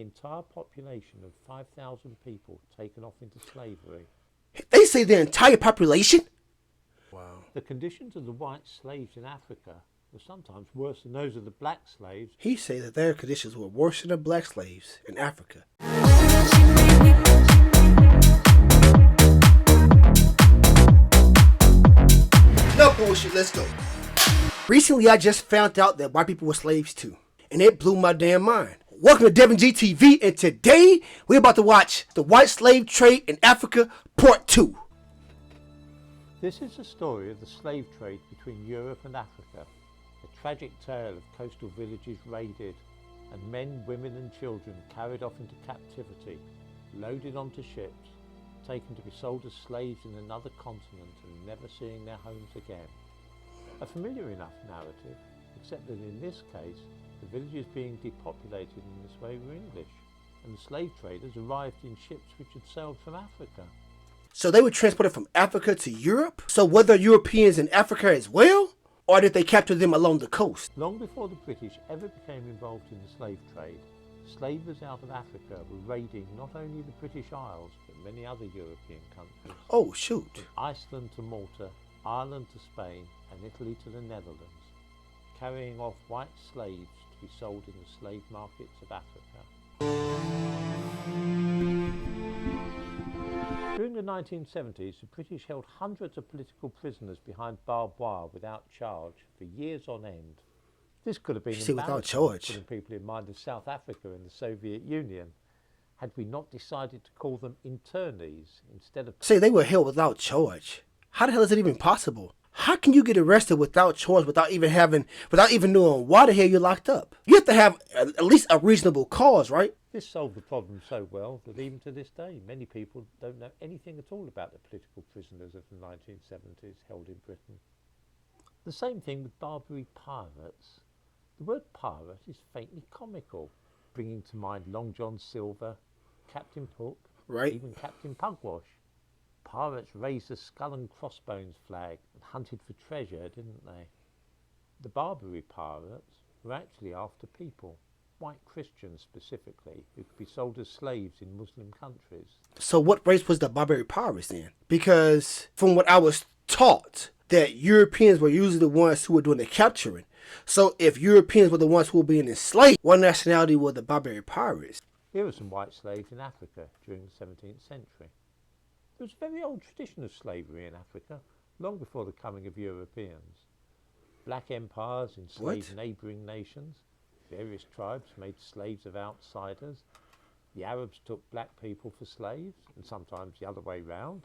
Entire population of 5,000 people taken off into slavery. They say the entire population? Wow. The conditions of the white slaves in Africa were sometimes worse than those of the black slaves. He say that their conditions were worse than the black slaves in Africa. No bullshit, let's go. Recently, I just found out that white people were slaves too, and it blew my damn mind. Welcome to Debunking TV, and today we're about to watch The White Slave Trade in Africa, Part 2. This is the story of the slave trade between Europe and Africa, a tragic tale of coastal villages raided, and men, women and children carried off into captivity, loaded onto ships, taken to be sold as slaves in another continent and never seeing their homes again. A familiar enough narrative, except that in this case, the villages being depopulated in this way were English, and the slave traders arrived in ships which had sailed from Africa. So they were transported from Africa to Europe? So were there Europeans in Africa as well? Or did they capture them along the coast? Long before the British ever became involved in the slave trade, slavers out of Africa were raiding not only the British Isles, but many other European countries. Oh, shoot. From Iceland to Malta, Ireland to Spain, and Italy to the Netherlands, carrying off white slaves to be sold in the slave markets of Africa. During the 1970s, the British held hundreds of political prisoners behind barbed wire without charge for years on end. This could have been without charge, putting people in mind of South Africa and the Soviet Union, had we not decided to call them internees instead of... Say they were held without charge. How the hell is it even possible? How can you get arrested without charge, without even knowing why the hell you're locked up? You have to have at least a reasonable cause, right? This solved the problem so well that even to this day, many people don't know anything at all about the political prisoners of the 1970s held in Britain. The same thing with Barbary pirates. The word pirate is faintly comical, bringing to mind Long John Silver, Captain Hook, right, even Captain Pugwash. Pirates raised the skull and crossbones flag and hunted for treasure, didn't they? The Barbary pirates were actually after people, white Christians specifically, who could be sold as slaves in Muslim countries. So what race was the Barbary pirates then? Because from what I was taught, that Europeans were usually the ones who were doing the capturing. So if Europeans were the ones who were being enslaved, what nationality were the Barbary pirates? There were some white slaves in Africa during the 17th century. There was a very old tradition of slavery in Africa, long before the coming of Europeans. Black empires enslaved neighbouring nations. Various tribes made slaves of outsiders. The Arabs took black people for slaves, and sometimes the other way round.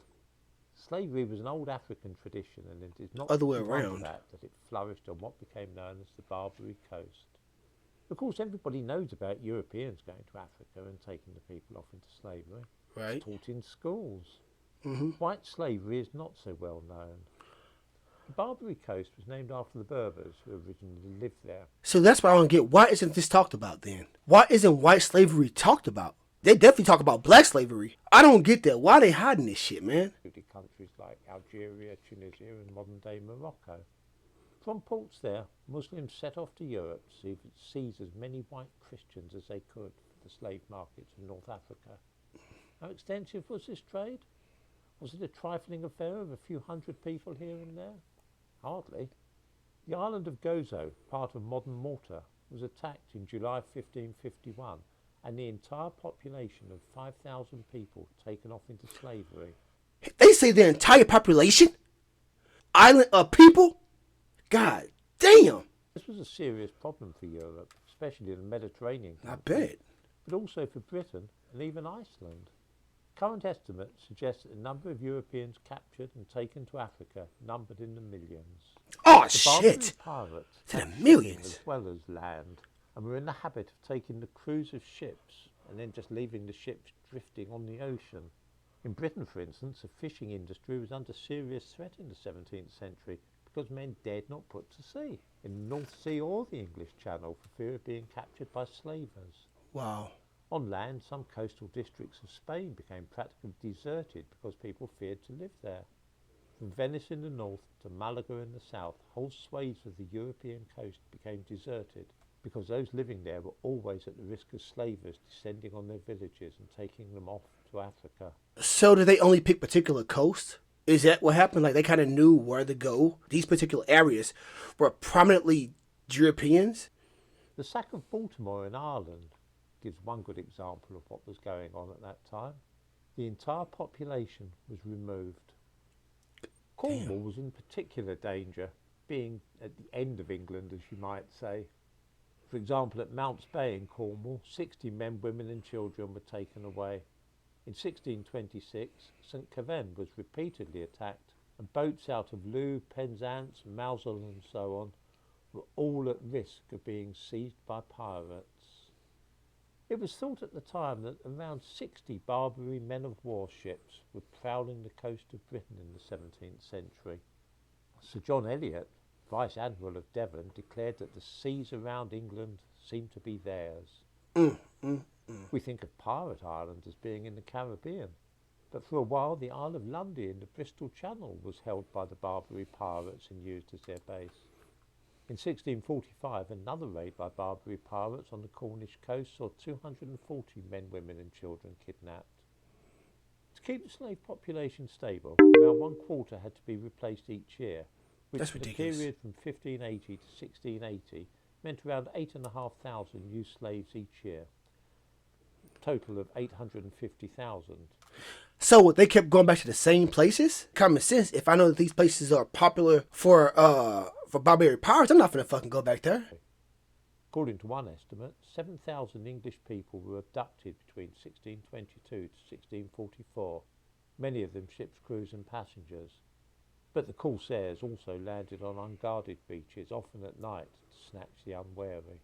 Slavery was an old African tradition, and it is not other way around that it flourished on what became known as the Barbary Coast. Of course, everybody knows about Europeans going to Africa and taking the people off into slavery. Right. It's taught in schools. Mm-hmm. White slavery is not so well known. The Barbary Coast was named after the Berbers who originally lived there. So that's what I don't get. Why isn't this talked about then? Why isn't white slavery talked about? They definitely talk about black slavery. I don't get that. Why are they hiding this shit, man? Countries like Algeria, Tunisia and modern-day Morocco. From ports there, Muslims set off to Europe to seize as many white Christians as they could for the slave markets of North Africa. How extensive was this trade? Was it a trifling affair of a few hundred people here and there? Hardly. The island of Gozo, part of modern Malta, was attacked in July 1551 and the entire population of 5,000 people taken off into slavery. They say the entire population? Island of people? God damn. This was a serious problem for Europe, especially the Mediterranean countries, I bet. but also for Britain and even Iceland. Current estimates suggest that the number of Europeans captured and taken to Africa numbered in the millions. Oh, the shit. Pirates to the millions. As well as land, and were in the habit of taking the crews of ships and then just leaving the ships drifting on the ocean. In Britain, for instance, the fishing industry was under serious threat in the 17th century because men dared not put to sea in the North Sea or the English Channel for fear of being captured by slavers. Wow. On land, some coastal districts of Spain became practically deserted because people feared to live there. From Venice in the north to Malaga in the south, whole swathes of the European coast became deserted. because those living there were always at the risk of slavers descending on their villages and taking them off to Africa. So did they only pick particular coasts? Is that what happened? Like they kind of knew where to go? These particular areas were prominently Europeans? The sack of Baltimore in Ireland gives one good example of what was going on at that time. The entire population was removed. Cornwall was in particular danger, being at the end of England, as you might say. For example, at Mounts Bay in Cornwall, 60 men, women and children were taken away. In 1626, St Kevin was repeatedly attacked, and boats out of Looe, Penzance, Mousel and so on were all at risk of being seized by pirates. It was thought at the time that around 60 Barbary men-of-war ships were prowling the coast of Britain in the 17th century. Sir John Eliot, Vice Admiral of Devon, declared that the seas around England seemed to be theirs. We think of Pirate Island as being in the Caribbean, but for a while the Isle of Lundy in the Bristol Channel was held by the Barbary pirates and used as their base. In 1645, another raid by Barbary pirates on the Cornish coast saw 240 men, women and children kidnapped. To keep the slave population stable, around 1/4 had to be replaced each year, which That's for the ridiculous. period from 1580 to 1680 meant around 8,500 new slaves each year. Total of 850,000. So they kept going back to the same places? Common sense. If I know that these places are popular for barbarian pirates, I'm not gonna fucking go back there. According to one estimate, 7,000 English people were abducted between 1622 to 1644, many of them ship's crews and passengers. But the corsairs also landed on unguarded beaches, often at night, to snatch the unwary.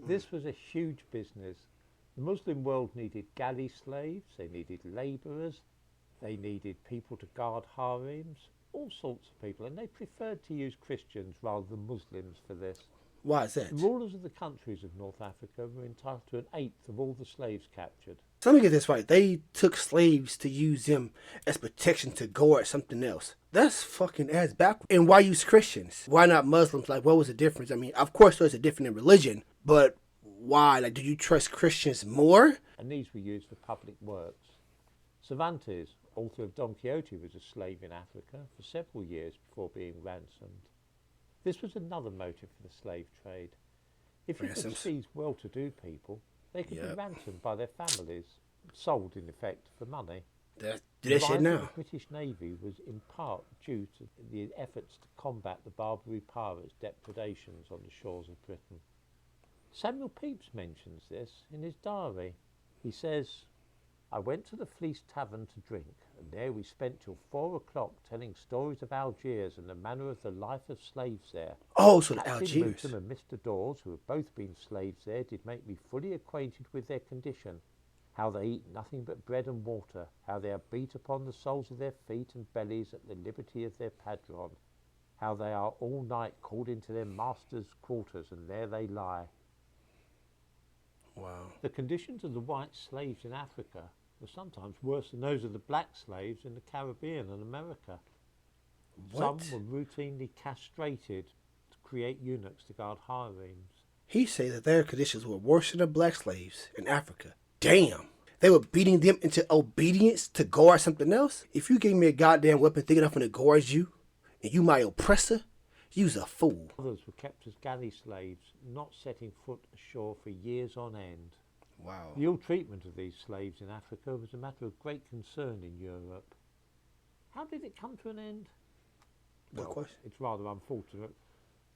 This was a huge business. The Muslim world needed galley slaves, they needed labourers, they needed people to guard harems, all sorts of people, and they preferred to use Christians rather than Muslims for this. Why is that? The rulers of the countries of North Africa were entitled to 1/8 of all the slaves captured. So let me get this right. They took slaves to use them as protection to guard something else. That's fucking ass backwards. And why use Christians? Why not Muslims? Like, what was the difference? I mean, of course there's a difference in religion, but why? Like, do you trust Christians more? And these were used for public works. Cervantes, author of Don Quixote, was a slave in Africa for several years before being ransomed. This was another motive for the slave trade. If you could Ransoms. seize well-to-do people, they could be Yep. ransomed by their families, sold in effect for money. Do that The shit rise of now. the British Navy was in part due to the efforts to combat the Barbary pirates' depredations on the shores of Britain. Samuel Pepys mentions this in his diary. He says, "I went to the Fleece Tavern to drink, and there we spent till 4 o'clock telling stories of Algiers and the manner of the life of slaves there. Oh, so the Captain Algiers. Newton and Mr. Dawes, who have both been slaves there, did make me fully acquainted with their condition, how they eat nothing but bread and water, how they are beat upon the soles of their feet and bellies at the liberty of their padron, how they are all night called into their master's quarters, and there they lie." Wow. The conditions of the white slaves in Africa were sometimes worse than those of the black slaves in the Caribbean and America. What? Some were routinely castrated to create eunuchs to guard harems. He said that their conditions were worse than the black slaves in Africa. Damn. They were beating them into obedience to guard something else? If you gave me a goddamn weapon thinking I'm gonna guard you, and you my oppressor, you's a fool. Others were kept as galley slaves, not setting foot ashore for years on end. Wow. The ill treatment of these slaves in Africa was a matter of great concern in Europe. How did it come to an end? Good question. It's rather unfortunate.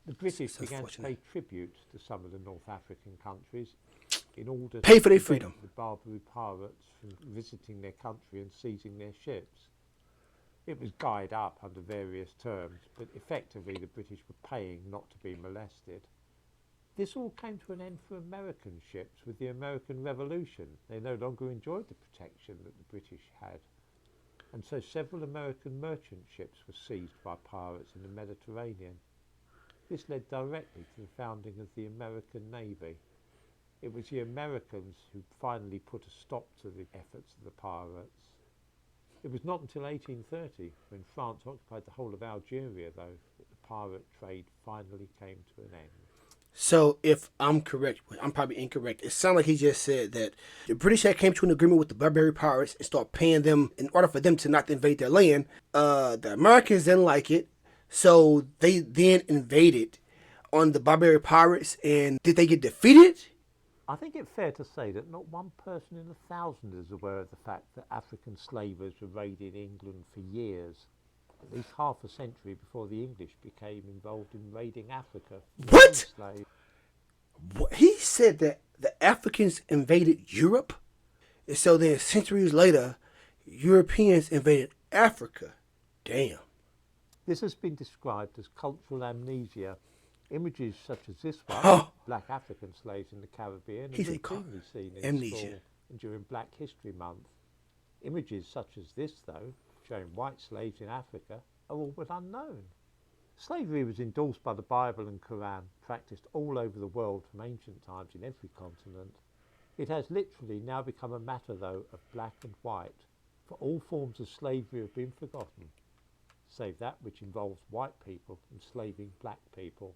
The British It's began to unfortunate. pay tribute to some of the North African countries in order Pay to for their prevent freedom. the Barbary pirates from visiting their country and seizing their ships. It was guyed up under various terms, but effectively the British were paying not to be molested. This all came to an end for American ships with the American Revolution. They no longer enjoyed the protection that the British had. And so several American merchant ships were seized by pirates in the Mediterranean. This led directly to the founding of the American Navy. It was the Americans who finally put a stop to the efforts of the pirates. It was not until 1830, when France occupied the whole of Algeria, though, that the pirate trade finally came to an end. So if I'm correct, I'm probably incorrect. It sounds like he just said that the British had came to an agreement with the Barbary pirates and start paying them in order for them to not invade their land. The Americans didn't like it, so they then invaded on the Barbary pirates. And did they get defeated? I think it's fair to say that not one person in 1,000 is aware of the fact that African slavers were raiding England for years, at least half a century before the English became involved in raiding Africa. What? He said that the Africans invaded Europe, and so then centuries later, Europeans invaded Africa. Damn. This has been described as cultural amnesia. Images such as this one, Oh. black African slaves in the Caribbean, He are said routinely seen in amnesia. school and during Black History Month. Images such as this, though, showing white slaves in Africa, are all but unknown. Slavery was endorsed by the Bible and Quran, practiced all over the world from ancient times in every continent. It has literally now become a matter, though, of black and white, for all forms of slavery have been forgotten, save that which involves white people enslaving black people.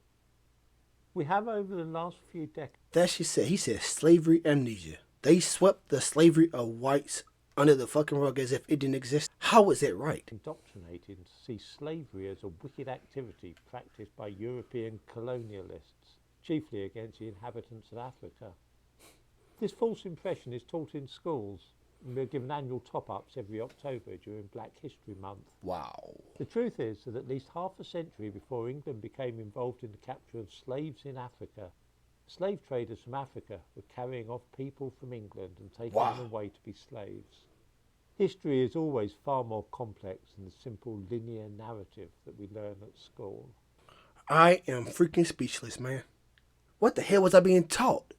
We have over the last few decades... That she said. He said slavery amnesia. They swept the slavery of whites under the fucking rug as if it didn't exist. How is that right? ...indoctrinated to see slavery as a wicked activity practiced by European colonialists, chiefly against the inhabitants of Africa. This false impression is taught in schools, and we're given annual top-ups every October during Black History Month. Wow. The truth is that at least half a century before England became involved in the capture of slaves in Africa, slave traders from Africa were carrying off people from England and taking them away to be slaves. History is always far more complex than the simple linear narrative that we learn at school. I am freaking speechless, man. What the hell was I being taught?